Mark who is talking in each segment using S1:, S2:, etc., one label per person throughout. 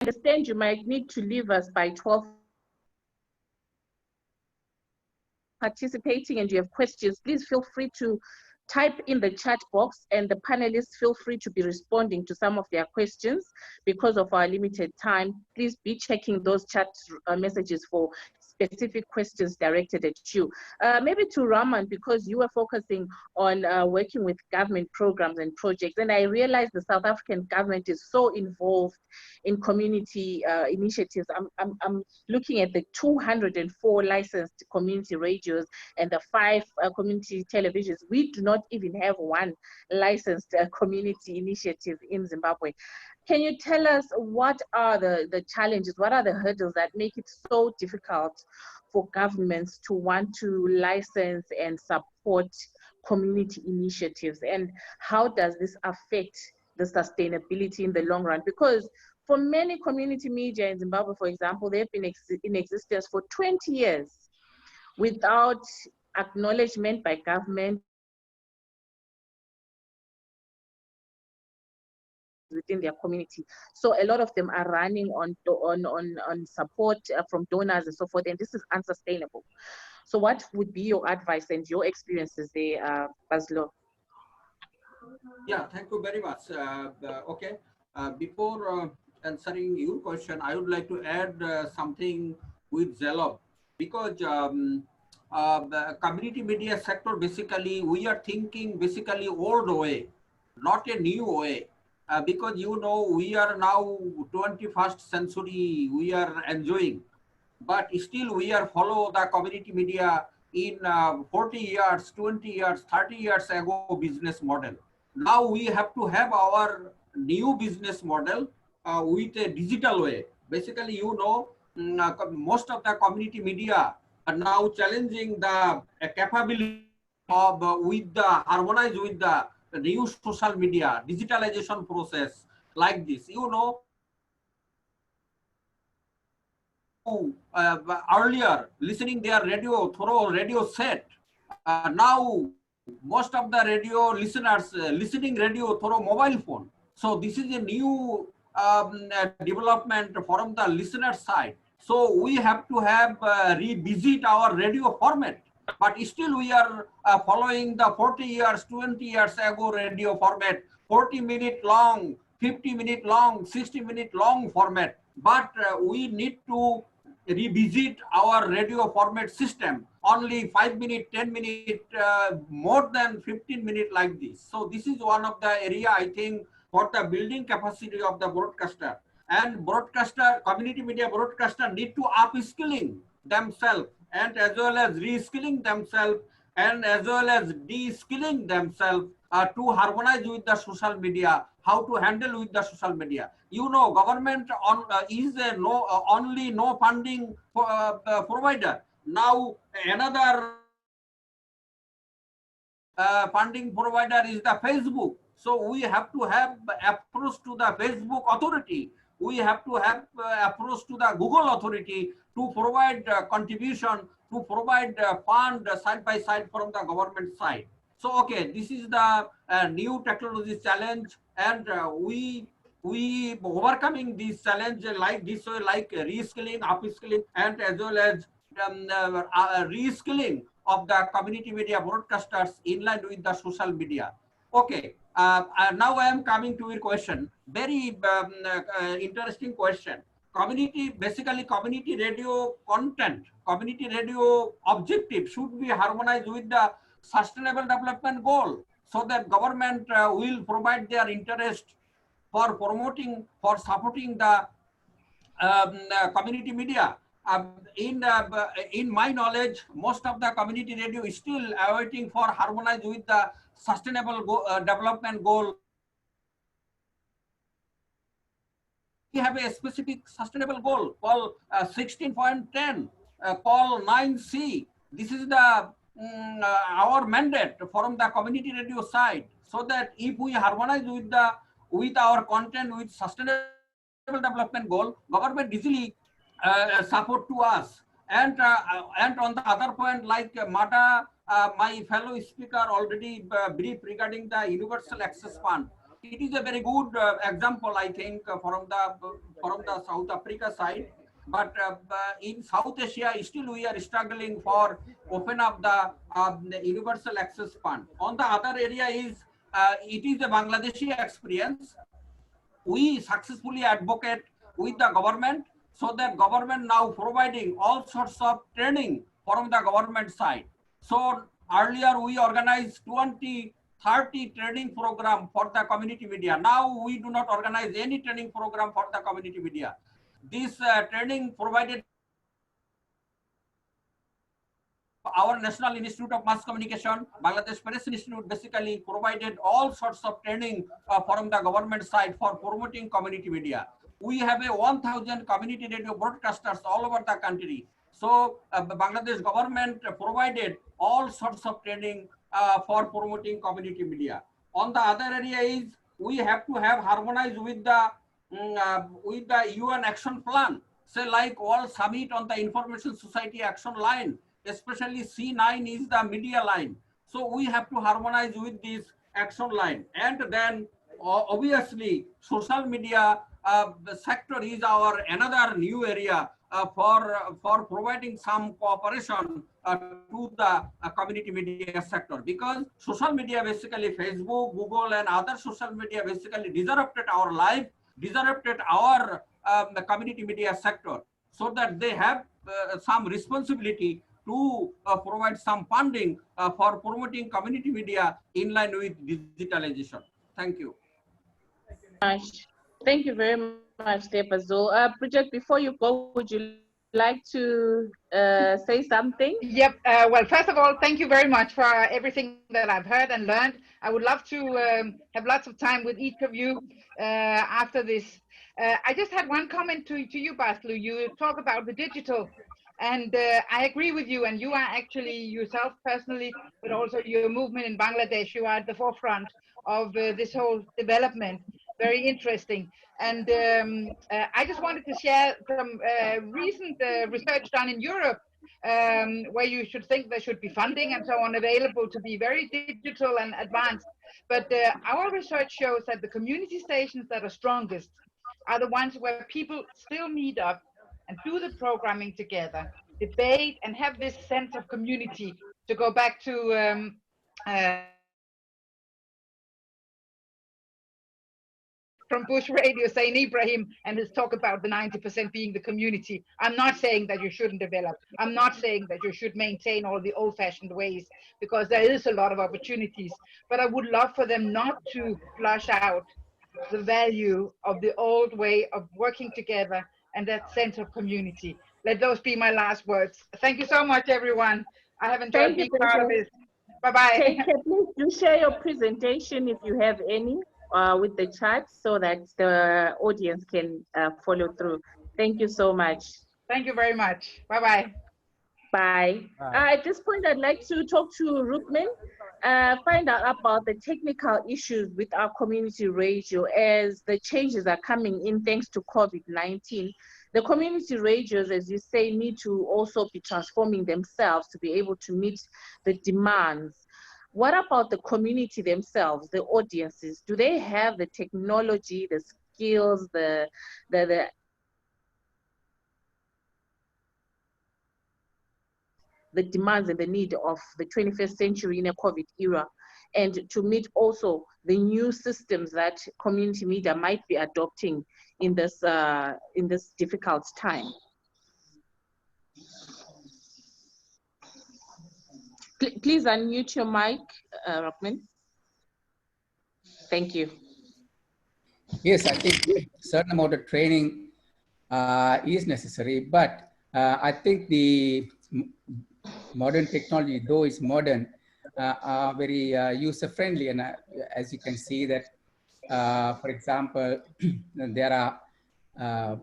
S1: understand you might need to leave us by 12. Participating and you have questions, please feel free to type in the chat box, and the panelists feel free to be responding to some of their questions. Because of our limited time, please be checking those chat messages for specific questions directed at you. Maybe to Raman, because you were focusing on working with government programs and projects, and I realized the South African government is so involved in community initiatives. I'm looking at the 204 licensed community radios and the 5 community televisions. We do not even have one licensed community initiative in Zimbabwe. Can you tell us what are the challenges, what are the hurdles that make it so difficult for governments to want to license and support community initiatives, and how does this affect the sustainability in the long run? Because for many community media in Zimbabwe, for example, they've been in existence for 20 years without acknowledgement by government within their community. So a lot of them are running on support from donors and so forth, and this is unsustainable. So what would be your advice and your experiences there, Baslo?
S2: Yeah, thank you very much. Okay, before answering your question, I would like to add something with Zelov, because the community media sector, basically, we are thinking basically old way, not a new way. Because you know, we are now 21st century, we are enjoying, but still we are follow the community media in 40 years, 20 years, 30 years ago business model. Now we have to have our new business model with a digital way. Basically, you know, most of the community media are now challenging the capability of with the harmonize with the new social media digitalization process like this. You know, earlier listening their radio through radio set. Now most of the radio listeners listening radio through mobile phone. So this is a new development from the listener side. So we have to have revisit our radio format. But still we are following the 40 years, 20 years ago radio format, 40-minute long, 50-minute long, 60-minute long format. But we need to revisit our radio format system, only 5 minute, 10 minute, more than 15 minute like this. So this is one of the area, I think, for the building capacity of the broadcaster. And broadcaster, community media broadcaster need to upskilling themselves, and as well as reskilling themselves, and as well as de-skilling themselves to harmonize with the social media, how to handle with the social media. You know, government is a only no funding provider. Now another funding provider is the Facebook. So we have to have approach to the Facebook authority. We have to have approach to the Google authority to provide contribution, to provide fund side by side from the government side. So okay, this is the new technology challenge, and we overcoming this challenge like this way, like reskilling, upskilling, and as well as reskilling of the community media broadcasters in line with the social media. Okay, now I am coming to your question. Very interesting question. Community, basically community radio content, community radio objective should be harmonized with the sustainable development goal, so that government will provide their interest for promoting, for supporting the community media. In my knowledge, most of the community radio is still awaiting for harmonize with the sustainable development goal. We have a specific sustainable goal called 16.10, call 9C. This is the our mandate from the community radio side, so that if we harmonize with our content with sustainable development goal, government easily support to us. And on the other point, like Mata, my fellow speaker already brief regarding the universal access fund. it is a very good example, I think, from the South Africa side. But in South Asia, still we are struggling for open up the universal access fund. On the other area is it is a Bangladeshi experience. We successfully advocate with the government, so that government now providing all sorts of training from the government side. So earlier we organized 20-30 training program for the community media. Now we do not organize any training program for the community media. This training provided our National Institute of Mass Communication, Bangladesh Press Institute, basically provided all sorts of training from the government side for promoting community media. We have a 1,000 community radio broadcasters all over the country. So Bangladesh government provided all sorts of training for promoting community media. On the other area is we have to have harmonized with the UN Action Plan, say like World Summit on the Information Society Action Line. Especially C9 is the media line. So we have to harmonize with this action line. And then obviously social media sector is our another new area for providing some cooperation to the community media sector, because social media, basically Facebook, Google and other social media, basically disrupted our life, disrupted our the community media sector, so that they have some responsibility to provide some funding for promoting community media in line with digitalization. Thank you.
S1: Thank you very much, Depazo. Bridget, before you go, would you like to say something?
S3: Yep. Well, first of all, thank you very much for everything that I've heard and learned. I would love to have lots of time with each of you after this. I just had one comment to you, Baslu. You talk about the digital. And I agree with you, and you are actually yourself personally, but also your movement in Bangladesh, you are at the forefront of this whole development. Very interesting. And I just wanted to share some recent research done in Europe, where you should think there should be funding and so on available to be very digital and advanced. But our research shows that the community stations that are strongest are the ones where people still meet up and do the programming together, debate, and have this sense of community. To go back to from Bush Radio, saying Ibrahim and his talk about the 90% being the community. I'm not saying that you shouldn't develop. I'm not saying that you should maintain all the old-fashioned ways, because there is a lot of opportunities. But I would love for them not to flush out the value of the old way of working together and that sense of community. Let those be my last words. Thank you so much, everyone. I have enjoyed being part of this. Bye-bye.
S1: Take care. Please do share your presentation if you have any with the chat, so that the audience can follow through. Thank you so much.
S3: Thank you very much. Bye-bye.
S1: Bye. At this point, I'd like to talk to Rukmin, find out about the technical issues with our community radio as the changes are coming in thanks to COVID-19. The community radios, as you say, need to also be transforming themselves to be able to meet the demands. What about the community themselves, the audiences? Do they have the technology, the skills, the demands and the need of the 21st century in a COVID era, and to meet also the new systems that community media might be adopting in this difficult time? Please unmute your mic, Rukmin. Thank you.
S4: Yes, I think a certain amount of training is necessary, but I think the modern technology, though it's modern, are very user-friendly. And as you can see that, for example, there are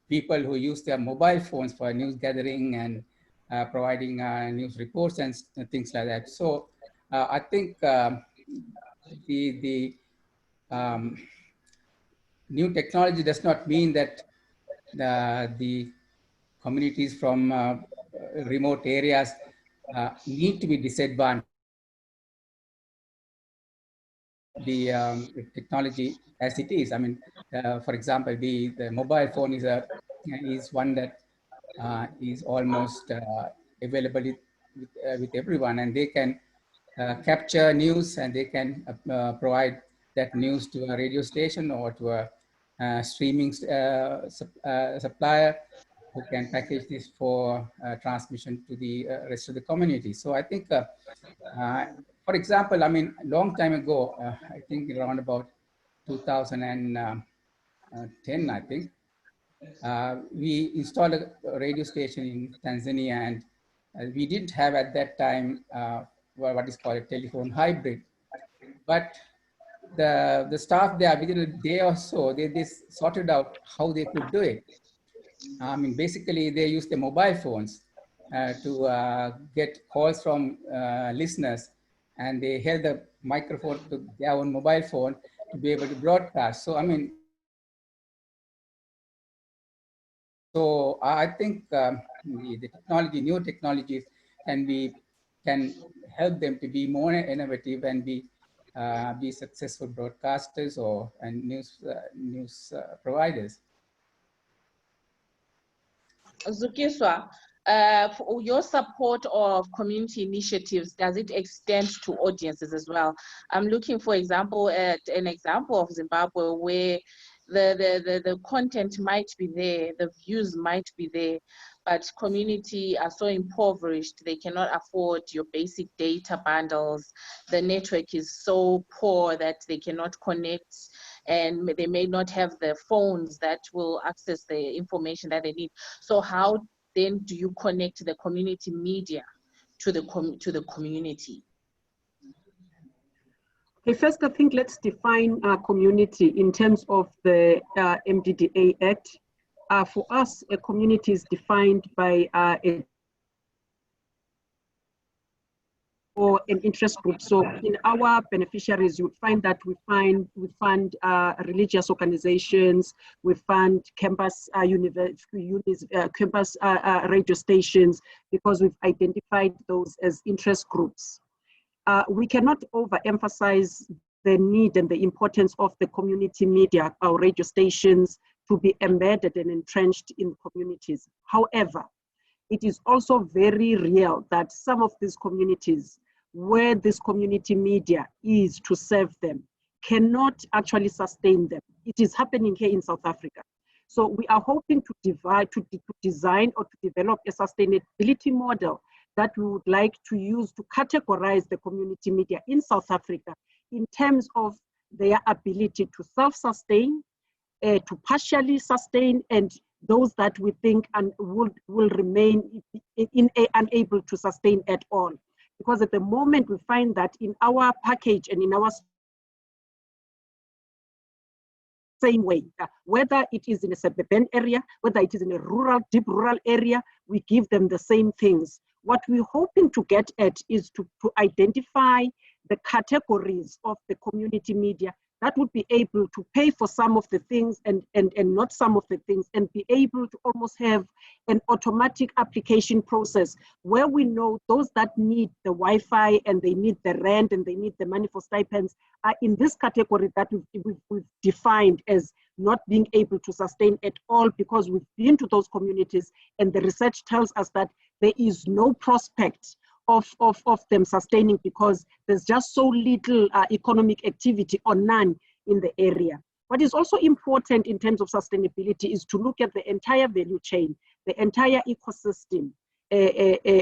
S4: people who use their mobile phones for news gathering and providing news reports and things like that. So I think the new technology does not mean that the communities from remote areas need to be disadvantaged. the technology as it is. I mean, for example, the mobile phone is one that is almost available with everyone, and they can capture news, and they can provide that news to a radio station or to a streaming supplier who can package this for transmission to the rest of the community. So I think, for example, I mean, a long time ago, I think around about 2010, I think, we installed a radio station in Tanzania, and we didn't have at that time what is called a telephone hybrid. But the staff there, within a day or so, they sorted out how they could do it. I mean, basically, they used the mobile phones to get calls from listeners, and they held the microphone to their own mobile phone to be able to broadcast. So, I mean, so I think the technology, new technologies can help them to be more innovative and be successful broadcasters or news providers.
S1: Zukiswa, for your support of community initiatives, does it extend to audiences as well? I'm looking, for example, at an example of Zimbabwe where the content might be there, the views might be there, but community are so impoverished, they cannot afford your basic data bundles. The network is so poor that they cannot connect, and they may not have the phones that will access the information that they need. So how then do you connect the community media to the community?
S5: Okay, first, I think let's define community in terms of the MDDA Act. For us, a community is defined by or an interest group. So in our beneficiaries, you would find that we fund religious organizations, we fund campus campus radio stations, because we've identified those as interest groups. We cannot overemphasize the need and the importance of the community media, our radio stations, to be embedded and entrenched in communities. However, it is also very real that some of these communities, where this community media is to serve them, cannot actually sustain them. It is happening here in South Africa. So we are hoping to design or to develop a sustainability model that we would like to use to categorize the community media in South Africa in terms of their ability to self-sustain, to partially sustain, and those that we think will remain unable to sustain at all. Because at the moment we find that in our package and in our same way, whether it is in a suburban area, whether it is in a rural, deep rural area, we give them the same things. What we're hoping to get at is to identify the categories of the community media that would be able to pay for some of the things and not some of the things, and be able to almost have an automatic application process where we know those that need the Wi-Fi and they need the rent and they need the money for stipends are in this category that we've defined as not being able to sustain at all, because we've been to those communities and the research tells us that there is no prospect of them sustaining, because there's just so little economic activity or none in the area. What is also important in terms of sustainability is to look at the entire value chain, the entire ecosystem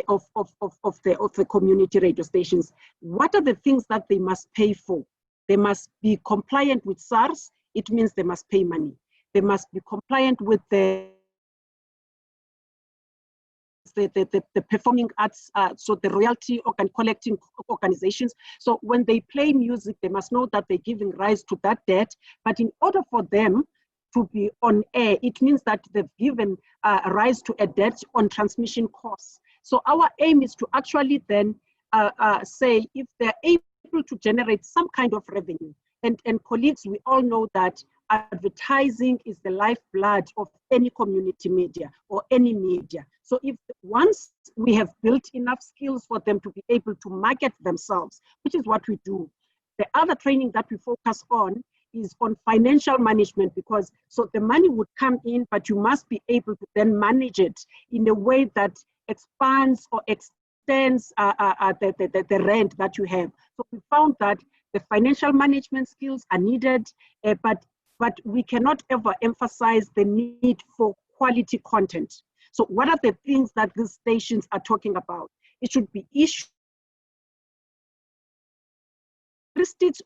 S5: of the community radio stations. What are the things that they must pay for? They must be compliant with SARS. It means they must pay money. They must be compliant with the performing arts, so the royalty collecting organizations. So when they play music, they must know that they're giving rise to that debt. But in order for them to be on air, it means that they've given rise to a debt on transmission costs. So our aim is to actually then say, if they're able to generate some kind of revenue, and colleagues, we all know that advertising is the lifeblood of any community media or any media. So if once we have built enough skills for them to be able to market themselves, which is what we do, The other training that we focus on is on financial management, because so the money would come in, but you must be able to then manage it in a way that expands or extends the rent that you have. So we found that the financial management skills are needed, but we cannot ever emphasize the need for quality content. So what are the things that these stations are talking about? It should be issues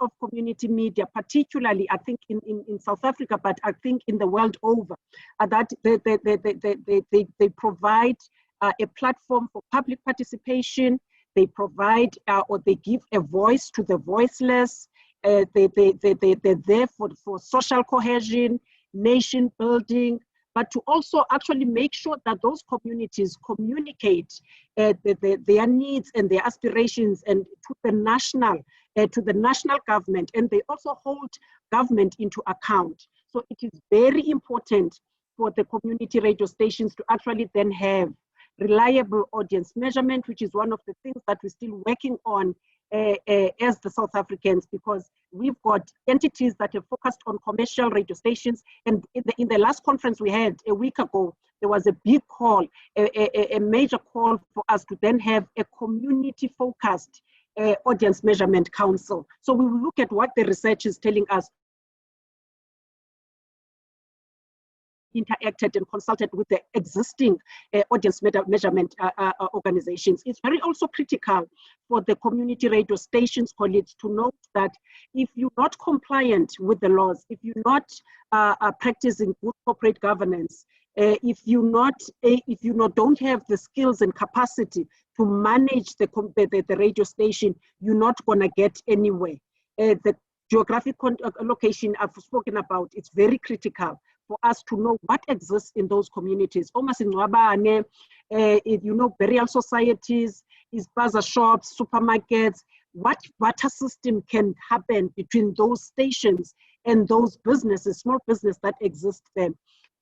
S5: of community media, particularly I think in South Africa, but I think in the world over, that they provide a platform for public participation. They provide or they give a voice to the voiceless. They're there for social cohesion, nation building, but to also actually make sure that those communities communicate their needs and their aspirations and to the national government, and they also hold government into account. So it is very important for the community radio stations to actually then have reliable audience measurement, which is one of the things that we're still working on as the South Africans, because we've got entities that are focused on commercial radio stations. And in the last conference we had a week ago, there was a big call, a major call for us to then have a community-focused audience measurement council. So we will look at what the research is telling us, interacted and consulted with the existing audience measurement organizations. It's very also critical for the community radio stations colleagues to note that if you're not compliant with the laws, if you're not practicing good corporate governance, if you don't have the skills and capacity to manage the radio station, you're not gonna get anywhere. The geographic location I've spoken about, it's very critical for us to know what exists in those communities. Almost in Nwabane, burial societies, bazaar shops, supermarkets, what water system can happen between those stations and those businesses, small business that exist there.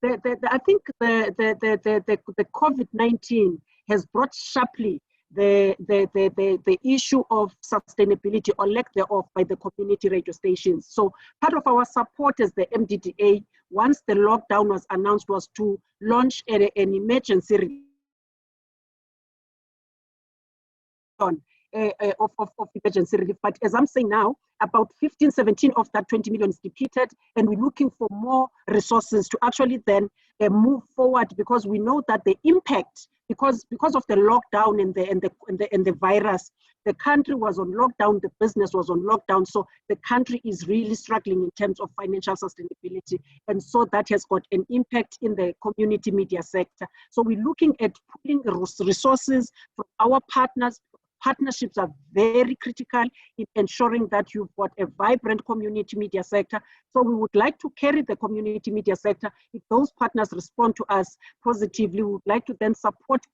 S5: I think the COVID-19 has brought sharply the issue of sustainability or lack thereof by the community radio stations. So part of our support as the MDDA, once the lockdown was announced, was to launch an emergency of emergency relief. But as I'm saying now, about 15, 17 of that 20 million is depleted, and we're looking for more resources to actually then move forward, because we know that the impact, because of the lockdown and the virus, the country was on lockdown, the business was on lockdown, so the country is really struggling in terms of financial sustainability, and so that has got an impact in the community media sector. So we're looking at pulling resources from our partners. Partnerships are very critical in ensuring that you've got a vibrant community media sector. So we would like to carry the community media sector. If those partners respond to us positively, we would like to then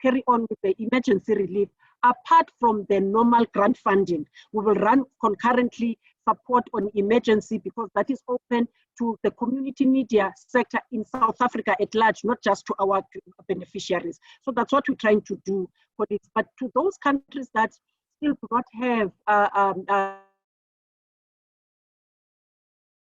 S5: carry on with the emergency relief. Apart from the normal grant funding, we will run concurrently support on emergency, because that is open to the community media sector in South Africa at large, not just to our beneficiaries. So that's what we're trying to do for this. But to those countries that still do not have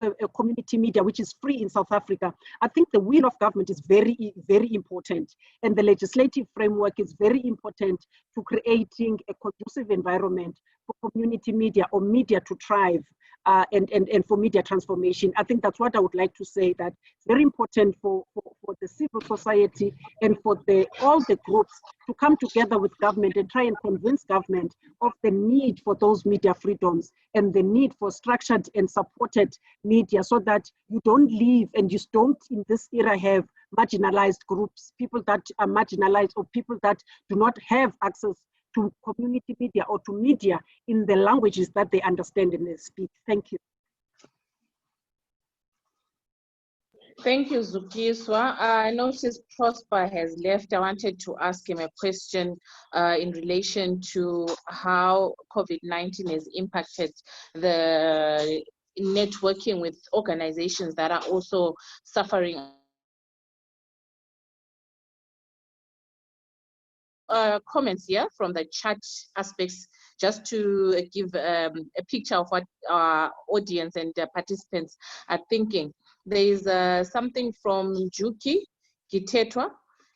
S5: a community media which is free in South Africa, I think the will of government is very, very important. And the legislative framework is very important to creating a conducive environment for community media or media to thrive and for media transformation. I think that's what I would like to say, that it's very important for the civil society and for all the groups to come together with government and try and convince government of the need for those media freedoms and the need for structured and supported media, so that you don't leave and you don't in this era have marginalized groups, people that are marginalized or people that do not have access to community media or to media in the languages that they understand and they speak. Thank you.
S1: Thank you, Zukiswa. I noticed Prosper has left. I wanted to ask him a question in relation to how COVID-19 has impacted the networking with organizations that are also suffering. Comments here from the chat aspects just to give a picture of what our audience and participants are thinking. There is something from Juki Gitetwa.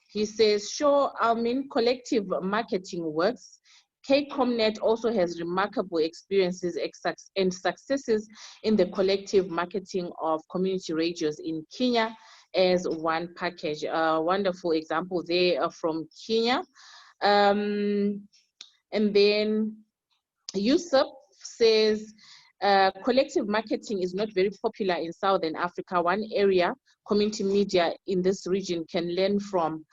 S1: He says, sure, I mean, collective marketing works. KCOMNet also has remarkable experiences and successes in the collective marketing of community radios in Kenya as one package. A wonderful example there from Kenya. And then Yusuf says, collective marketing is not very popular in Southern Africa. One area community media in this region can learn from